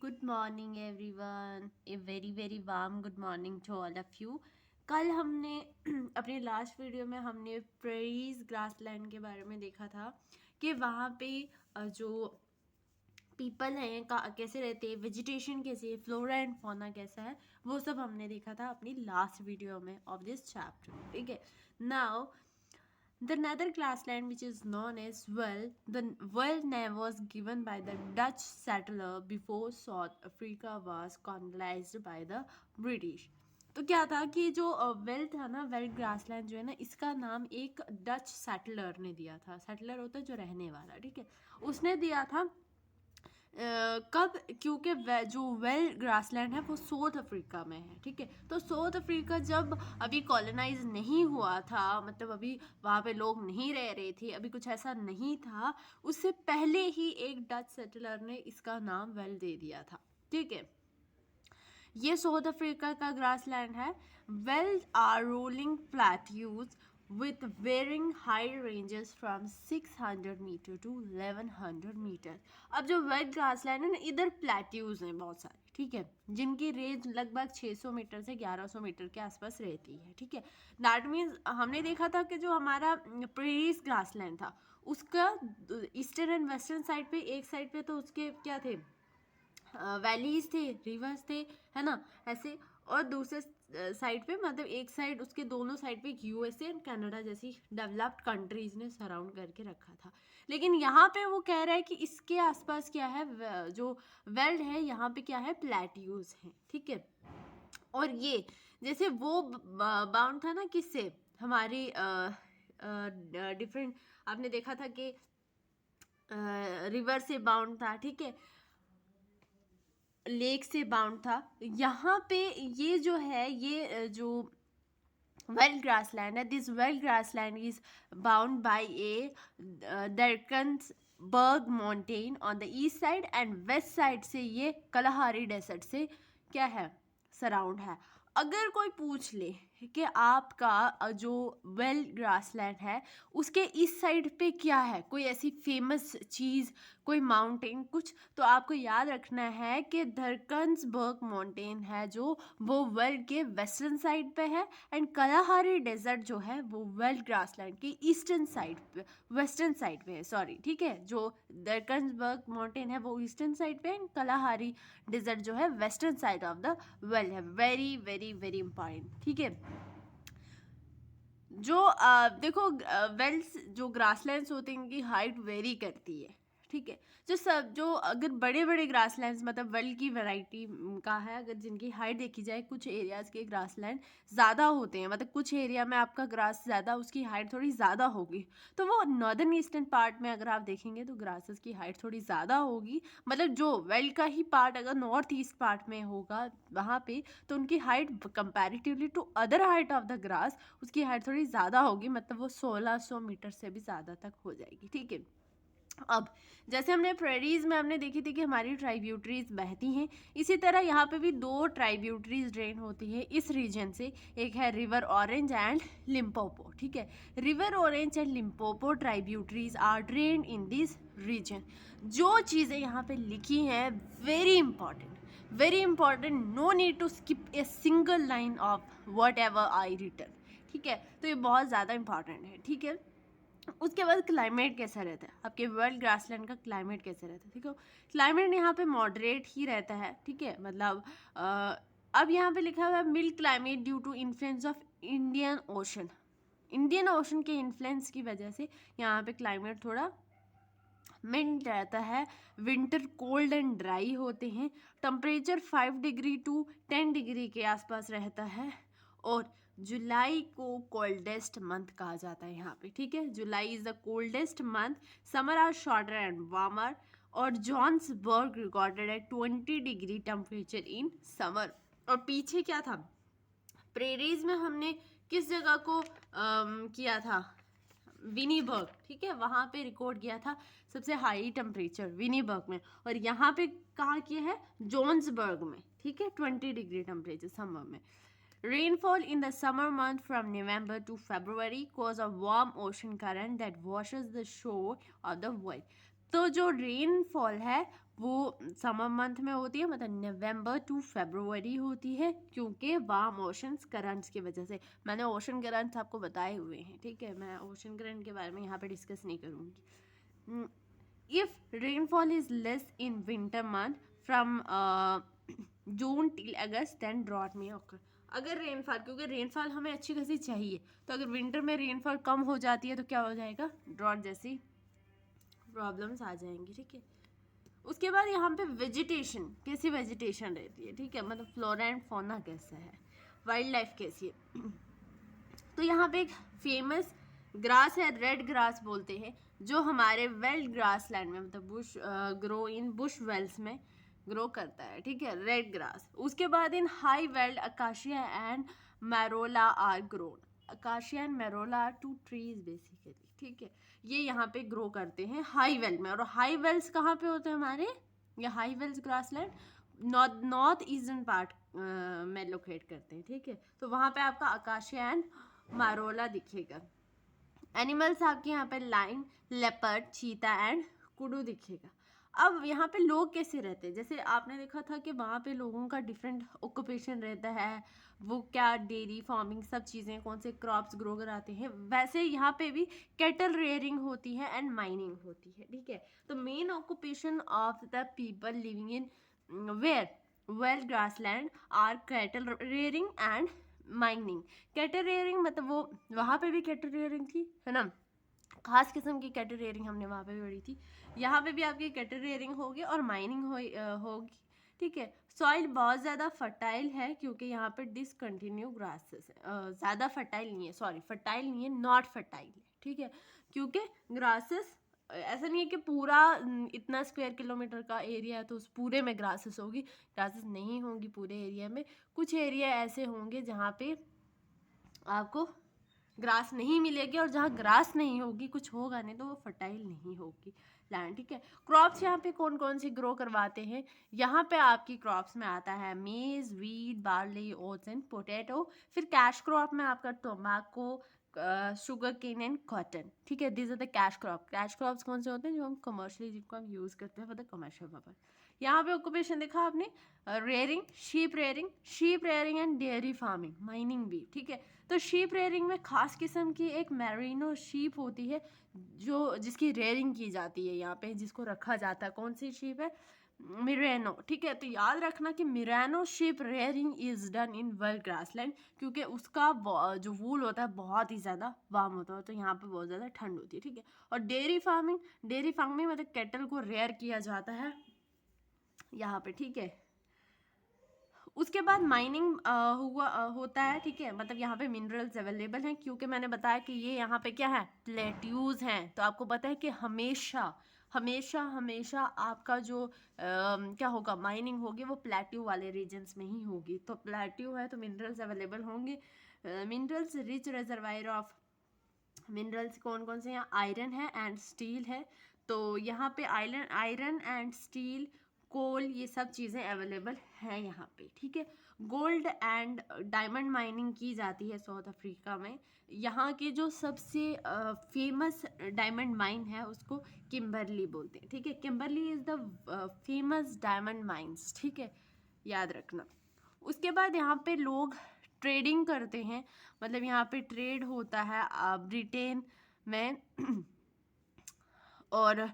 Good morning everyone, a very very warm good morning to all of you. कल हमने अपने last video में हमने प्रेरीज ग्रासलैंड के बारे में देखा था कि वहाँ पे जो पीपल हैं कैसे रहते हैं, वेजिटेशन कैसी है, फ्लोरा एंड फौना कैसा है, वो सब हमने देखा था अपनी लास्ट वीडियो में ऑफ दिस चैप्टर। ठीक है, now the nether grassland, which is known as the world name was given by the Dutch settler before South Africa was colonized by the British. तो क्या था कि जो वेल था ना, वेल ग्रासलैंड जो है ना, इसका नाम एक डच सेटलर ने दिया था। सेटलर होता है जो रहने वाला, ठीक है, उसने दिया था। कब? क्योंकि जो वेल ग्रासलैंड है वो साउथ अफ्रीका में है। ठीक है, तो साउथ अफ्रीका जब अभी कॉलोनाइज नहीं हुआ था, मतलब अभी वहाँ पे लोग नहीं रह रहे थे, अभी कुछ ऐसा नहीं था, उससे पहले ही एक डच सेटलर ने इसका नाम वेल दे दिया था। ठीक है, ये साउथ अफ्रीका का ग्रासलैंड है। Veld are rolling plateaus with varying height ranges from 600 metre to 1100 metre. अब जो वेट ग्रासलैंड है ना, इधर प्लेट्यूज हैं बहुत सारे, ठीक है, जिनकी रेंज लगभग 600 मीटर से 1100 मीटर के आसपास रहती है। ठीक है, दैट मीन्स हमने देखा था कि जो हमारा प्रेरीज ग्रासलैंड था उसका ईस्टर्न एंड वेस्टर्न साइड पे, एक साइड पे तो उसके क्या थे, वैलीज थे, रिवर्स थे, है ना, ऐसे, और दूसरे साइड पे, मतलब एक साइड, उसके दोनों साइड पे यूएसए एंड कनाडा जैसी डेवलप्ड कंट्रीज ने सराउंड करके रखा था। लेकिन यहाँ पे वो कह रहा है कि इसके आसपास क्या है, जो वेल्ड है यहाँ पे क्या है, प्लेट्यूज हैं। ठीक है, और ये जैसे वो बाउंड था ना, किससे, हमारी डिफरेंट, आपने देखा था कि रिवर से बाउंड था, ठीक है, लेक से बाउंड था। यहाँ पे ये जो है, ये जो वेल ग्रासलैंड है, this veld grassland is bound by a Drakensberg mountain on the east side, and west side से ये कलाहारी डेजर्ट से क्या है, सराउंड है। अगर कोई पूछ ले कि आपका जो वेल ग्रासलैंड है उसके इस साइड पे क्या है, कोई ऐसी फेमस चीज़, कोई माउंटेन कुछ, तो आपको याद रखना है कि दरकन्सबर्ग माउंटेन है जो वो वेल के वेस्टर्न साइड पे है, एंड कलाहारी डेजर्ट जो है वो वेल ग्रासलैंड के ईस्टर्न साइड पे, वेस्टर्न साइड पे है, सॉरी। ठीक है, जो दरकन्सबर्ग माउंटेन है वो ईस्टर्न साइड पे, एंड कलाहारी डेजर्ट जो है western side of the veld है। Very very very important. ठीक है, जो देखो, वेल्स जो ग्रासलैंड्स होते हैं इनकी हाइट वेरी करती है। ठीक है, जो अगर बड़े बड़े ग्रासलैंड्स, मतलब वेल की वैरायटी का है, अगर जिनकी हाइट देखी जाए, कुछ एरियाज़ के ग्रासलैंड ज़्यादा होते हैं, मतलब कुछ एरिया में आपका ग्रास ज़्यादा, उसकी हाइट थोड़ी ज़्यादा होगी, तो वो नॉर्दर्न ईस्टर्न पार्ट में अगर आप देखेंगे तो ग्रासेस की हाइट थोड़ी ज़्यादा होगी। मतलब जो वेल का ही पार्ट अगर नॉर्थ ईस्ट पार्ट में होगा वहाँ पे, तो उनकी height comparatively to other height of the grass, उसकी हाइट थोड़ी ज़्यादा होगी, मतलब वो 1600 मीटर से भी ज़्यादा तक हो जाएगी। ठीक है, अब जैसे हमने प्रेरीज में हमने देखी थी कि हमारी ट्राइब्यूटरीज बहती हैं, इसी तरह यहाँ पे भी दो ट्राइब्यूटरीज ड्रेन होती है इस रीजन से, एक है रिवर ऑरेंज एंड लिम्पोपो। ठीक है, river Orange and Limpopo tributaries are drain in this region. जो चीज़ें यहाँ पे लिखी हैं, very important, very important, no need to skip a single line of whatever I return. ठीक है, तो ये बहुत ज़्यादा इंपॉर्टेंट है। ठीक है, उसके बाद क्लाइमेट कैसा रहता है, आपके वर्ल्ड ग्रासलैंड का क्लाइमेट कैसा रहता है। ठीक है, क्लाइमेट यहाँ पे मॉडरेट ही रहता है। ठीक है, मतलब अब यहाँ पे लिखा हुआ है mild climate due to influence of Indian Ocean. Indian Ocean के इन्फ्लुएंस की वजह से यहाँ पे क्लाइमेट थोड़ा मिल्ड रहता है। विंटर कोल्ड एंड ड्राई होते हैं। टेम्परेचर 5 डिग्री टू 10 डिग्री के आसपास रहता है, और जुलाई को कोल्डेस्ट मंथ कहा जाता है यहाँ पे। ठीक है, July is the coldest month. Summer are shorter and warmer, और जॉन्सबर्ग रिकॉर्डेड है 20 डिग्री टेम्परेचर इन समर। और पीछे क्या था, प्रेरीज में हमने किस जगह को किया था, विनीबर्ग। ठीक है, वहाँ पे रिकॉर्ड किया था सबसे हाई टेम्परेचर विनीबर्ग में, और यहाँ पे कहाँ किया है, जोन्सबर्ग में। ठीक है, 20 डिग्री टेम्परेचर समर में। Rainfall in the summer month from November to February cause a warm ocean current that washes the shore of the world. तो जो रेनफॉल है वो समर मंथ में होती है, मतलब नवंबर टू फरवरी होती है, क्योंकि वार्म ओशंस करंट्स की वजह से। मैंने ओशन करंट्स आपको बताए हुए हैं, ठीक है, मैं ओशन करंट के बारे में यहाँ पे डिस्कस नहीं करूँगी। If rainfall is less in winter month from June till August then drought में ऑकर। अगर रेनफॉल, क्योंकि रेनफॉल हमें अच्छी खासी चाहिए, तो अगर विंटर में रेनफॉल कम हो जाती है तो क्या हो जाएगा, ड्रॉट जैसी प्रॉब्लम्स आ जाएंगी, ठीक है। उसके बाद यहाँ पे वेजिटेशन, कैसी वेजिटेशन रहती है, ठीक है, मतलब फ्लोरा एंड फौना कैसा है, वाइल्ड लाइफ कैसी है। तो यहाँ पे एक फेमस ग्रास है, रेड ग्रास बोलते हैं, जो हमारे वेल्ड ग्रास लैंड में, मतलब bush grow in bush velds में ग्रो करता है, ठीक है, रेड ग्रास। उसके बाद in high veld acacia and marula are grown. Acacia and marula are two trees basically, ठीक है, ये यहाँ पे ग्रो करते हैं हाई वेल्ड में। और हाई वेल्स कहाँ पे होते हैं हमारे, ये high velds grassland north eastern part में लोकेट करते हैं, ठीक है। तो वहाँ पे आपका अकाशिया एंड मैरोला दिखेगा। एनिमल्स आपके यहाँ पे लाइन, लेपर्ड, चीता एंड कुडू दिखेगा। अब यहाँ पे लोग कैसे रहते हैं, जैसे आपने देखा था कि वहाँ पे लोगों का डिफरेंट ऑक्यूपेशन रहता है, वो क्या डेयरी फार्मिंग सब चीज़ें, कौन से क्रॉप्स ग्रो कराते हैं, वैसे यहाँ पे भी कैटल रेयरिंग होती है एंड माइनिंग होती है, ठीक है। तो main occupation of the people living in where veld grassland are cattle rearing and mining. Cattle rearing मतलब वो वहाँ पे भी कैटल रेयरिंग थी, है ना, खास किस्म की कैटल रेयरिंग हमने वहाँ पे भी पढ़ी थी। यहाँ पे भी आपकी कैटल रेयरिंग होगी और माइनिंग होगी, ठीक है। सॉइल बहुत ज़्यादा फर्टाइल है, क्योंकि यहाँ पे डिसकंटिन्यू ग्रासेस ज़्यादा फर्टाइल नहीं है, सॉरी फर्टाइल नहीं है, नॉट फर्टाइल है, ठीक है, क्योंकि ग्रासेस ऐसा नहीं है कि पूरा इतना स्क्वायर किलोमीटर का एरिया है तो उस पूरे में ग्रासेस होगी, ग्रासेस नहीं होंगी पूरे एरिया में। कुछ एरिया ऐसे होंगे जहाँ पे आपको ग्रास नहीं मिलेगी, और जहाँ ग्रास नहीं होगी, कुछ होगा नहीं, तो वो फर्टाइल नहीं होगी लैंड, ठीक है। क्रॉप्स यहाँ पे कौन कौन सी ग्रो करवाते हैं, यहाँ पे आपकी क्रॉप्स में आता है maize, wheat, barley, oats and potato. फिर कैश क्रॉप में आपका tobacco, sugar cane and cotton, ठीक है, this are the cash crop. Cash crops कौन से होते हैं, जो हम कमर्शियली, जिनको हम यूज़ करते हैं फॉर द कमर्शियल पर्पज। यहाँ पे ऑक्यूपेशन देखा आपने, rearing, sheep rearing and dairy farming, mining भी, ठीक है। तो शीप रेयरिंग में खास किस्म की एक मैरिनो शीप होती है, जो जिसकी रेयरिंग की जाती है यहाँ पे, जिसको रखा जाता है। कौन सी शीप है, मिरेनो, ठीक है। तो याद रखना कि merino sheep rearing is done in world grassland, क्योंकि उसका जो वूल होता है बहुत ही ज़्यादा वार्म होता है, तो यहाँ पे बहुत ज़्यादा ठंड होती है, ठीक है। और डेयरी फार्मिंग मतलब कैटल को रेयर किया जाता है यहाँ पे, ठीक है। उसके बाद माइनिंग होता है, ठीक है, मतलब यहाँ पे मिनरल्स अवेलेबल हैं, क्योंकि मैंने बताया कि ये यहाँ पे क्या है, प्लेट्यूज हैं। तो आपको पता है कि हमेशा हमेशा हमेशा आपका जो क्या होगा, माइनिंग होगी वो प्लेट्यू वाले रीजन्स में ही होगी। तो प्लेट्यू है तो मिनरल्स अवेलेबल होंगे। Minerals, rich reservoir of minerals कौन कौन से हैं, आयरन है एंड स्टील है। तो यहाँ पे आयरन एंड स्टील, कोल, ये सब चीज़ें अवेलेबल हैं यहाँ पे, ठीक है। गोल्ड एंड डायमंड माइनिंग की जाती है साउथ अफ्रीका में। यहाँ के जो सबसे फेमस डायमंड माइन है उसको किम्बरली बोलते हैं, ठीक है। Kimberley is the famous diamond mines, ठीक है, याद रखना। उसके बाद यहाँ पे लोग ट्रेडिंग करते हैं, मतलब यहाँ पे ट्रेड होता है ब्रिटेन में और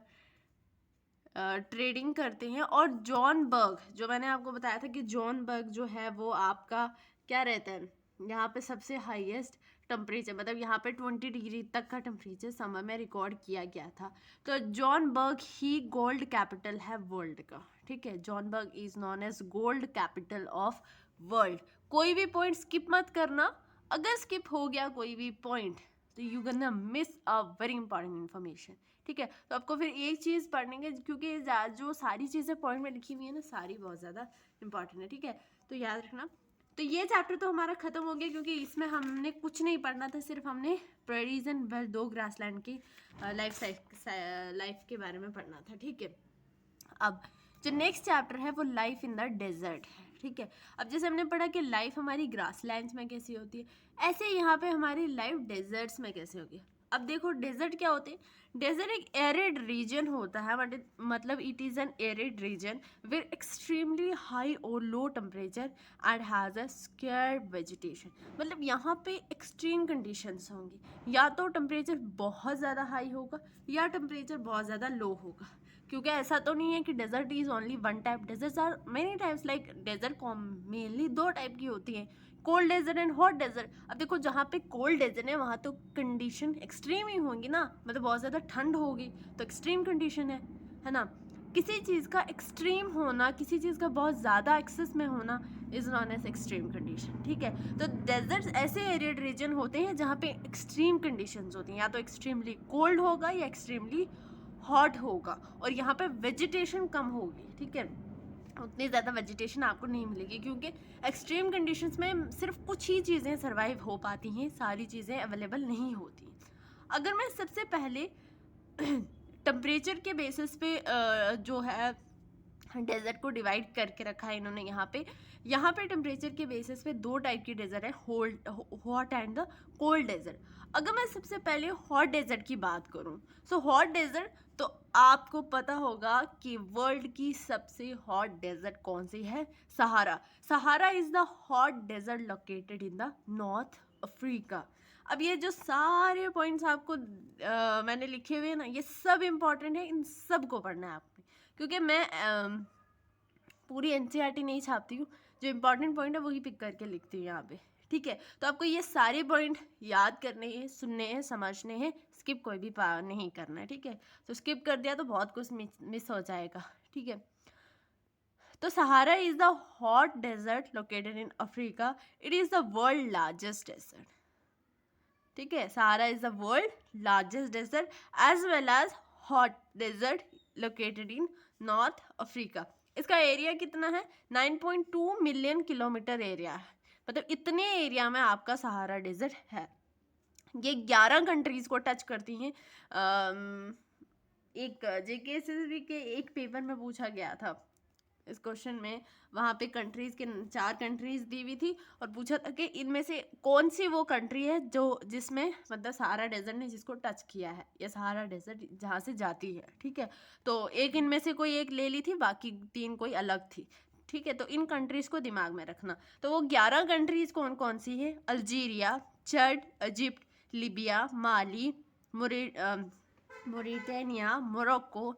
ट्रेडिंग करते हैं। और जॉन बर्ग, जो मैंने आपको बताया था कि जॉन बर्ग जो है वो आपका क्या रहता है, यहाँ पे सबसे हाईएस्ट टेम्परेचर, मतलब यहाँ पे 20 डिग्री तक का टेम्परेचर समर में रिकॉर्ड किया गया था। तो जॉन बर्ग ही गोल्ड कैपिटल है वर्ल्ड का, ठीक है। Johannesburg is known as gold capital of world. कोई भी पॉइंट स्किप मत करना, अगर स्किप हो गया कोई भी पॉइंट तो यू गन्ना miss a very important information, ठीक है। तो आपको फिर एक चीज़ पढ़ने के, क्योंकि जो सारी चीज़ें पॉइंट में लिखी हुई है ना, सारी बहुत ज़्यादा इंपॉर्टेंट है, ठीक है, तो याद रखना। तो ये चैप्टर तो हमारा ख़त्म हो गया, क्योंकि इसमें हमने कुछ नहीं पढ़ना था, सिर्फ हमने प्रेरीज एंड वेल, दो ग्रासलैंड की लाइफ के बारे में पढ़ना था, ठीक है। अब जो नेक्स्ट चैप्टर है वो लाइफ इन द डेजर्ट है, ठीक है। अब जैसे हमने पढ़ा कि लाइफ हमारी ग्रासलैंड्स में कैसी होती है, ऐसे यहाँ पे हमारी लाइफ डेजर्ट्स में कैसे होगी। अब देखो डेजर्ट क्या होते हैं, डेजर्ट एक एरिड रीजन होता है, मतलब it is an arid region with extremely high और low temperature and has a scarce vegetation. मतलब यहाँ पे एक्सट्रीम कंडीशंस होंगी, या तो टेम्परेचर बहुत ज़्यादा हाई होगा या टेम्परेचर बहुत ज़्यादा लो होगा, क्योंकि ऐसा तो नहीं है कि desert is only one type, deserts are many types. Like desert mainly दो टाइप की होती है, cold desert and hot desert. अब देखो जहाँ पे कोल्ड डेजर्ट है वहाँ तो कंडीशन एक्सट्रीम ही होंगी ना, मतलब बहुत ज़्यादा ठंड होगी तो एक्सट्रीम कंडीशन है ना। किसी चीज़ का एक्सट्रीम होना, किसी चीज़ का बहुत ज़्यादा एक्सेस में होना is known as extreme condition, ठीक है। तो डेजर्ट्स ऐसे एरिड रीजन होते हैं जहाँ पे एक्सट्रीम कंडीशंस होती हैं, या तो एक्सट्रीमली कोल्ड होगा या एक्सट्रीमली हॉट होगा, और यहाँ पे वेजिटेशन कम होगी, ठीक है। उतनी ज़्यादा वेजिटेशन आपको नहीं मिलेगी, क्योंकि एक्सट्रीम कंडीशंस में सिर्फ कुछ ही चीज़ें सर्वाइव हो पाती हैं, सारी चीज़ें अवेलेबल नहीं होती। अगर मैं सबसे पहले टेम्परेचर के बेसिस पे जो है डेजर्ट को डिवाइड करके रखा है इन्होंने यहाँ पे टेम्परेचर के बेसिस पे दो टाइप की डेजर्ट है, hot and the cold desert. अगर मैं सबसे पहले हॉट डेजर्ट की बात करूँ, सो हॉट डेजर्ट, तो आपको पता होगा कि वर्ल्ड की सबसे हॉट डेजर्ट कौन सी है, Sahara. Sahara is the hot desert located in the north Africa. अब ये जो सारे पॉइंट्स आपको मैंने लिखे हुए हैं ना, ये सब इम्पॉर्टेंट है, इन सब को पढ़ना है आपने, क्योंकि मैं पूरी एनसीईआरटी नहीं छापती हूँ, जो इम्पोर्टेंट पॉइंट है वही पिक करके लिखती हूँ यहाँ पे, ठीक है। तो आपको ये सारे पॉइंट याद करने हैं, सुनने हैं, समझने हैं, स्किप कोई भी नहीं करना है, ठीक है। तो स्किप कर दिया तो बहुत कुछ मिस हो जाएगा, ठीक है। तो Sahara is the hot desert located in Africa, it is the world largest desert, ठीक है। Sahara is the world largest desert as well as hot desert located in north Africa. इसका एरिया कितना है, 9.2 मिलियन किलोमीटर एरिया है, मतलब इतने area में आपका सहारा डेजर्ट है। ये 11 कंट्रीज को टच करती हैं। एक जेकेएसएसबी के एक पेपर में पूछा गया था इस क्वेश्चन में, वहाँ पे कंट्रीज के 4 कंट्रीज दी हुई थी और पूछा था कि इनमें से कौन सी वो कंट्री है जो जिसमें मतलब सहारा डेजर्ट ने जिसको टच किया है, या सहारा डेजर्ट जहाँ से जाती है, ठीक है। तो एक इनमें से कोई एक ले ली थी, बाकी 3 कोई अलग थी, ठीक है। तो इन कंट्रीज को दिमाग में रखना। तो वो 11 कंट्रीज कौन कौन सी है, Algeria, Chad, Egypt, Libya, Mali, Mauritania, Morocco,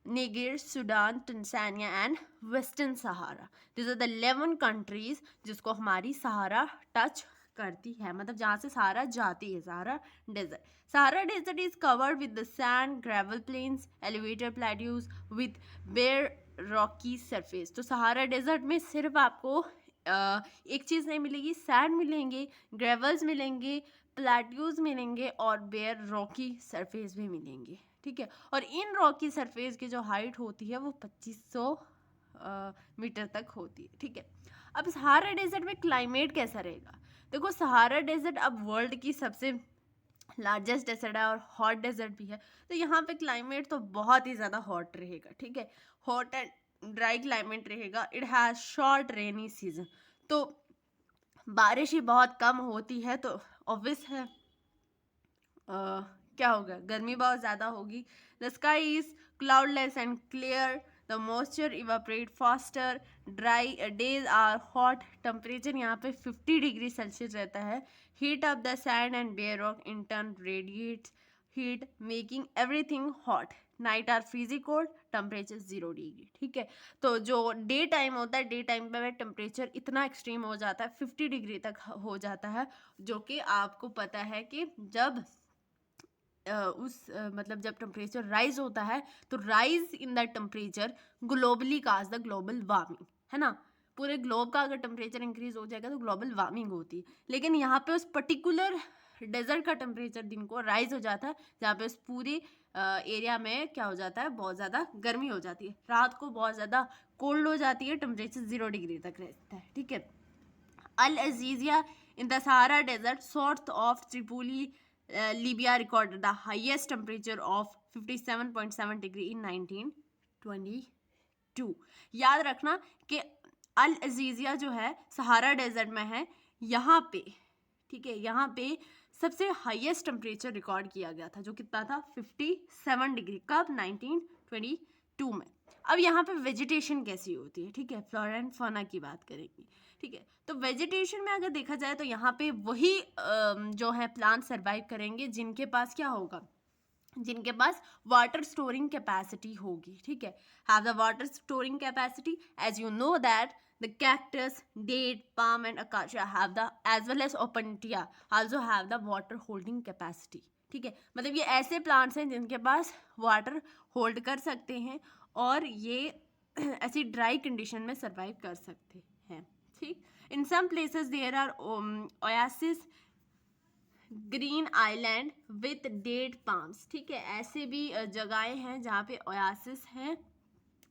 Niger, Sudan, Tanzania and Western Sahara. These are the 11 countries जिसको हमारी सहारा टच करती है, मतलब जहाँ से सहारा जाती है, Sahara desert. Sahara desert is covered with the sand, gravel plains, elevated plateaus with bare rocky surface. तो सहारा डेजर्ट में सिर्फ आपको एक चीज़ नहीं मिलेगी, सैंड मिलेंगे, ग्रेवल्स मिलेंगे, प्लेट्यूज मिलेंगे और बेयर रॉकी सरफेस भी मिलेंगे, ठीक है। और इन रॉकी सरफेस की जो हाइट होती है वो 2500 मीटर तक होती है, ठीक है। अब सहारा डेजर्ट में क्लाइमेट कैसा रहेगा, देखो सहारा डेजर्ट अब वर्ल्ड की सबसे लार्जेस्ट डेजर्ट है और हॉट डेजर्ट भी है, तो यहाँ पे क्लाइमेट तो बहुत ही ज़्यादा हॉट रहेगा, ठीक है। हॉट एंड ड्राई क्लाइमेट रहेगा। It has short rainy season, तो बारिश ही बहुत कम होती है, तो ऑब्वियस है क्या होगा, गर्मी बहुत ज़्यादा होगी। The sky is cloudless and clear, the moisture evaporate faster, dry days are hot, temperature यहाँ पे 50 डिग्री सेल्सियस रहता है। Heat of the sand and bare rock in turn radiates heat making everything hot, night are freezy cold, temperature 0 degree, ठीक है। तो जो day time होता है, डे टाइम में टेम्परेचर इतना एक्सट्रीम हो जाता है, 50 डिग्री तक हो जाता है, जो कि आपको पता है कि जब मतलब जब टेम्परेचर राइज होता है तो rise in the temperature globally cause the global warming, है ना। पूरे ग्लोब का अगर टेम्परेचर इंक्रीज हो जाएगा तो ग्लोबल वार्मिंग होती है, लेकिन यहाँ पे उस पर्टिकुलर डेजर्ट का टेम्परेचर दिन को राइज हो जाता है, जहाँ पे उस पूरी एरिया में क्या हो जाता है, बहुत ज़्यादा गर्मी हो जाती है, रात को बहुत ज़्यादा कोल्ड हो जाती है, टेम्परेचर 0 डिग्री तक रहता है, ठीक है। Al Aziziya in the Sahara desert south of Tripoli Libya recorded the highest temperature of 57.7 degree in 1922. याद रखना कि अल अजीजिया जो है सहारा डेजर्ट में है, यहाँ पे, ठीक है, यहाँ पे सबसे हाईएस्ट टेम्परेचर रिकॉर्ड किया गया था, जो कितना था 57 डिग्री, कब 1922 में। अब यहाँ पे वेजिटेशन कैसी होती है, ठीक है, फ्लोरा एंड फौना की बात करेंगे, ठीक है। तो वेजिटेशन में अगर देखा जाए तो यहाँ पे वही जो है प्लांट सर्वाइव करेंगे जिनके पास क्या होगा, जिनके पास वाटर स्टोरिंग कैपेसिटी होगी, ठीक है। Have the water storing capacity, as you know that the cactus, date, palm and acacia have the, as well as opuntia also have the water holding capacity, ठीक है। मतलब ये ऐसे प्लांट्स हैं जिनके पास वाटर होल्ड कर सकते हैं और ये ऐसी ड्राई कंडीशन में सर्वाइव कर सकते हैं, ठीक। In some places there are oasis, green island with date palms, ठीक है। ऐसे भी जगहें हैं जहाँ पे ओयासिस हैं,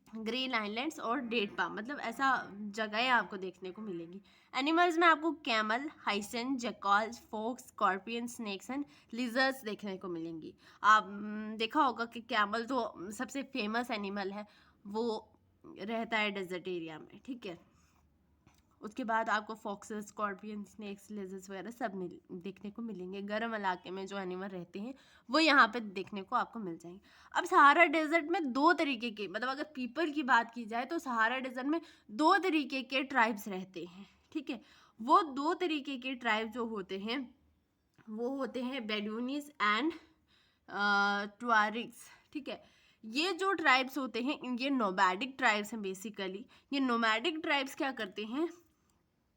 ग्रीन आइलैंड्स और डेट पाम, मतलब ऐसा जगहें आपको देखने को मिलेंगी। एनिमल्स में आपको कैमल, हाइसन, jackals, fox, scorpion, snakes and lizards देखने को मिलेंगी। आप देखा होगा कि कैमल तो सबसे फेमस एनिमल है, वो रहता है डेजर्ट एरिया में, ठीक है। उसके बाद आपको फॉक्सेस, स्कॉर्पियन, स्नेक्स, लिजर्ड्स वगैरह सब देखने को मिलेंगे। गर्म इलाके में जो एनिमल रहते हैं वो यहाँ पे देखने को आपको मिल जाएंगे। अब सहारा डेजर्ट में दो तरीके के, मतलब अगर पीपल की बात की जाए तो सहारा डेजर्ट में दो तरीके के ट्राइब्स रहते हैं, ठीक है। वो दो तरीके के ट्राइब जो होते हैं वो होते हैं बेडूनीज एंड ट्वारिग्स, ठीक है। ये जो ट्राइब्स होते हैं ये नोमैडिक ट्राइब्स हैं बेसिकली। ये नोमैडिक ट्राइब्स क्या करते हैं,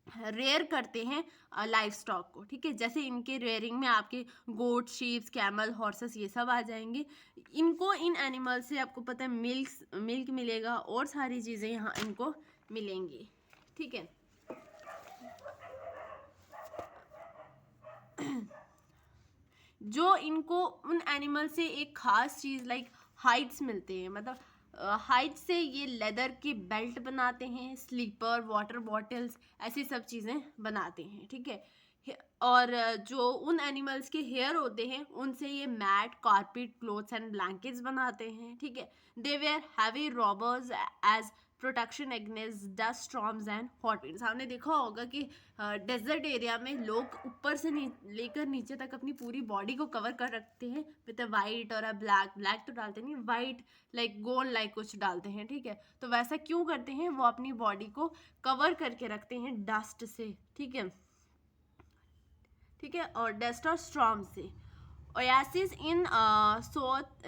रेयर करते हैं लाइफ स्टॉक को, ठीक है। जैसे इनके रेयरिंग में आपके गोट, शीप्स, कैमल, हॉर्सेस ये सब आ जाएंगे। इनको, इन एनिमल से आपको पता है मिल्क मिलेगा और सारी चीज़ें यहाँ इनको मिलेंगी, ठीक है। जो इनको उन एनिमल से एक खास चीज़ लाइक हाइट्स मिलते हैं, मतलब हाइट से ये लेदर की बेल्ट बनाते हैं, स्लीपर, वाटर बॉटल्स, ऐसी सब चीज़ें बनाते हैं, ठीक है। और जो उन एनिमल्स के हेयर होते हैं उनसे ये mat, carpet, clothes and blankets बनाते हैं, ठीक है। They wear heavy robes as protection against dust storms and hot winds. हमने देखा होगा कि डेजर्ट एरिया में लोग ऊपर से लेकर नीचे तक अपनी पूरी बॉडी को कवर कर रखते हैं विद अ वाइट और अ ब्लैक, ब्लैक तो डालते नहीं, वाइट लाइक गोल्ड लाइक कुछ डालते हैं, ठीक है। तो वैसा क्यों करते हैं, वो अपनी बॉडी को कवर करके रखते हैं डस्ट से, ठीक है, ठीक है, और डस्ट और स्टॉर्म से। Oasis in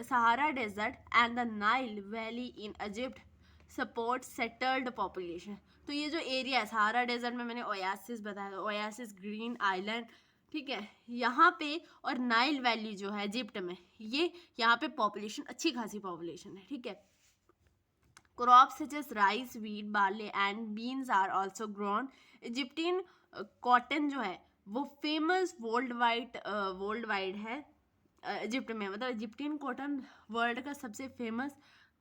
Sahara desert and the Nile valley in Egypt support settled population. तो ये जो एरिया है सहारा डेजर्ट में, मैंने ओयासिस बताया, ओयासिस, ग्रीन आइलैंड, ठीक है, यहाँ पे, और नाइल वैली जो है इजिप्ट में, ये यहाँ पे पॉपुलेशन, अच्छी खासी पॉपुलेशन है, ठीक है। Crops such as rice, wheat, barley and beans are also grown. Egyptian cotton जो है वो फेमस वर्ल्ड वाइड है इजिप्ट में, मतलब इजिप्टियन कॉटन वर्ल्ड का सबसे फेमस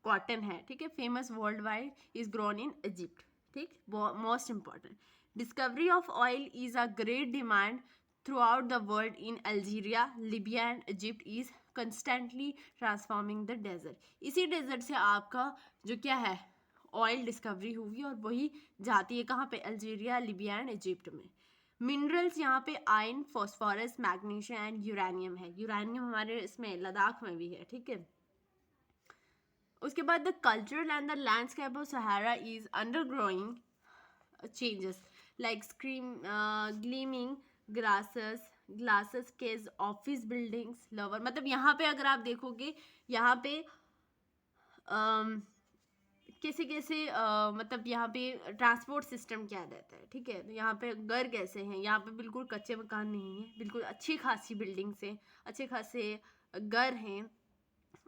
कॉटन है, ठीक है। Famous world wide is grown in Egypt, ठीक। Most important, discovery of oil is a great demand throughout the world in Algeria, Libya and Egypt is constantly transforming the desert. इसी desert से आपका जो क्या है oil discovery हुई और वही जाती है कहाँ पे, अल्जीरिया, लिबिया एंड इजिप्ट में। मिनरल्स यहाँ पे iron, phosphorus, magnesium and uranium है। यूरेनियम हमारे इसमें लद्दाख में भी है, ठीक है। उसके बाद the cultural and the landscape of Sahara is undergoing changes like gleaming glasses caves, office buildings, lover, मतलब यहाँ पे अगर आप देखोगे यहाँ पे कैसे कैसे मतलब यहाँ पे ट्रांसपोर्ट सिस्टम क्या रहता है, ठीक है। तो यहाँ पे घर कैसे हैं, यहाँ पे बिल्कुल कच्चे मकान नहीं है, बिल्कुल अच्छी खासी बिल्डिंग्स हैं, अच्छे खासे घर हैं।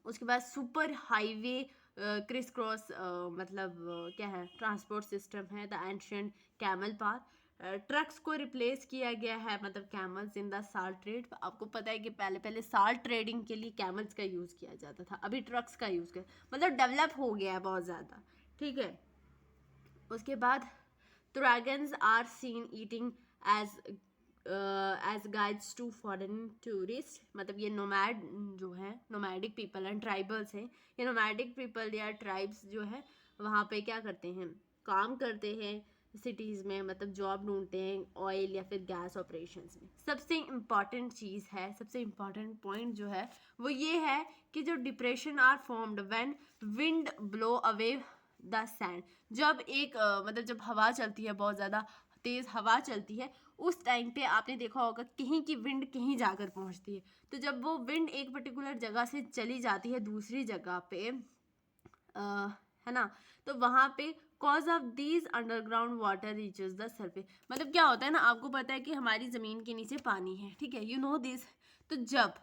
उसके बाद सुपर हाईवे क्रिस क्रॉस मतलब क्या है ट्रांसपोर्ट सिस्टम है। The ancient camel path, trucks को रिप्लेस किया गया है, मतलब camels in the salt trade. आपको पता है कि पहले साल्ट ट्रेडिंग के लिए कैमल्स का यूज़ किया जाता था, अभी ट्रक्स का यूज़ किया, मतलब डेवलप हो गया है बहुत ज़्यादा, ठीक है। उसके बाद dragons are seen eating as guides to foreign tourist, मतलब ये नोमैड जो है, नोमैडिक पीपल एंड ट्राइबल्स हैं। ये नोमैडिक पीपल या ट्राइब्स जो है वहाँ पे क्या करते हैं, काम करते हैं, सिटीज़ में मतलब जॉब ढूंढते हैं ऑयल या फिर गैस ऑपरेशंस में, सबसे इम्पॉर्टेंट चीज़ है, सबसे इम्पॉर्टेंट पॉइंट जो है वो ये है कि जो depression are formed when wind blow away the sand. जब एक मतलब जब हवा चलती है, बहुत ज़्यादा तेज़ हवा चलती है, उस टाइम पे आपने देखा होगा कहीं की विंड कहीं जाकर पहुंचती है। तो जब वो विंड एक पर्टिकुलर जगह से चली जाती है दूसरी जगह पे, है ना, तो वहाँ पे cause of these underground water reaches the surface. मतलब क्या होता है ना, आपको पता है कि हमारी ज़मीन के नीचे पानी है, ठीक है, यू नो दिस। तो जब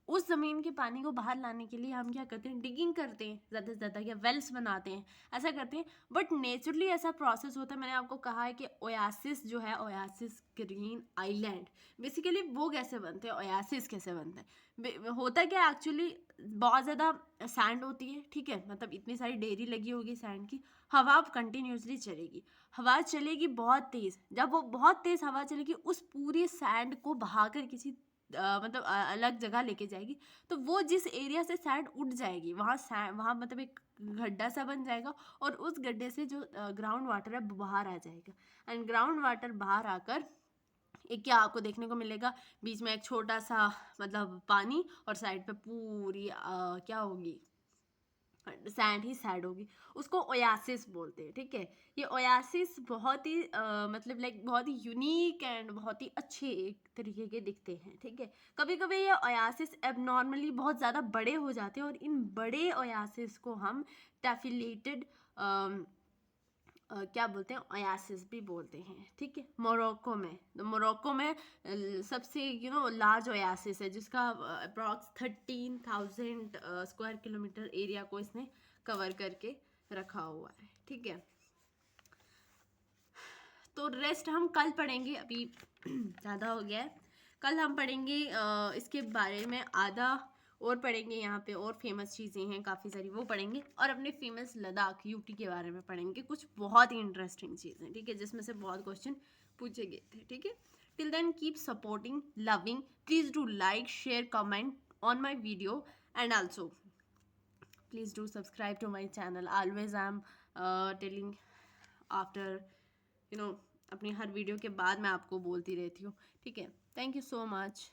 उस ज़मीन के पानी को बाहर लाने के लिए हम क्या करते हैं, डिगिंग करते हैं ज़्यादा से ज़्यादा, या वेल्स बनाते हैं, ऐसा करते हैं। बट नेचुरली ऐसा प्रोसेस होता है। मैंने आपको कहा है कि ओयासिस जो है, ओयासिस ग्रीन आइलैंड, बेसिकली वो कैसे बनते हैं, ओयासिस कैसे बनते हैं, होता क्या एक्चुअली, बहुत ज़्यादा सैंड होती है, ठीक है, मतलब इतनी सारी डेयरी लगी होगी सैंड की, हवा कंटिन्यूसली चलेगी, हवा चलेगी बहुत तेज़। जब वो बहुत तेज़ हवा चलेगी, उस पूरी सैंड को बहाकर किसी मतलब अलग जगह लेके जाएगी, तो वो जिस एरिया से सैंड उठ जाएगी, वहाँ मतलब एक गड्ढा सा बन जाएगा, और उस गड्ढे से जो ग्राउंड वाटर है बाहर आ जाएगा। एंड ग्राउंड वाटर बाहर आकर एक क्या आपको देखने को मिलेगा, बीच में एक छोटा सा मतलब पानी, और साइड पे पूरी क्या होगी, सैंड ही सैंड होगी। उसको ओयासिस बोलते हैं, ठीक है। ये ओयासिस बहुत ही मतलब लाइक बहुत ही यूनिक एंड बहुत ही अच्छे एक तरीके के दिखते हैं, ठीक है। कभी कभी ये ओयासिस एबनॉर्मली बहुत ज़्यादा बड़े हो जाते हैं, और इन बड़े ओयासिस को हम टैफिलेटेड क्या बोलते हैं, ओयासिस भी बोलते हैं, ठीक है। मोरक्को में, तो मोरक्को में सबसे लार्ज ओयासिस है, जिसका अप्रॉक्स 13,000 स्क्वायर किलोमीटर एरिया को इसने कवर करके रखा हुआ है, ठीक है। तो रेस्ट हम कल पढ़ेंगे, अभी ज़्यादा हो गया है। कल हम पढ़ेंगे इसके बारे में आधा और पढ़ेंगे, यहाँ पे और फेमस चीज़ें हैं काफ़ी सारी, वो पढ़ेंगे, और अपने फेमस लद्दाख यूटी के बारे में पढ़ेंगे, कुछ बहुत ही इंटरेस्टिंग चीज़ें, ठीक है, जिसमें से बहुत क्वेश्चन पूछे गए थे, ठीक है। Till then keep supporting, loving, please do like, share, comment on my video, and also please do subscribe to my channel. Always I'm telling after अपनी हर वीडियो के बाद मैं आपको बोलती रहती हूँ, ठीक है। Thank you so much.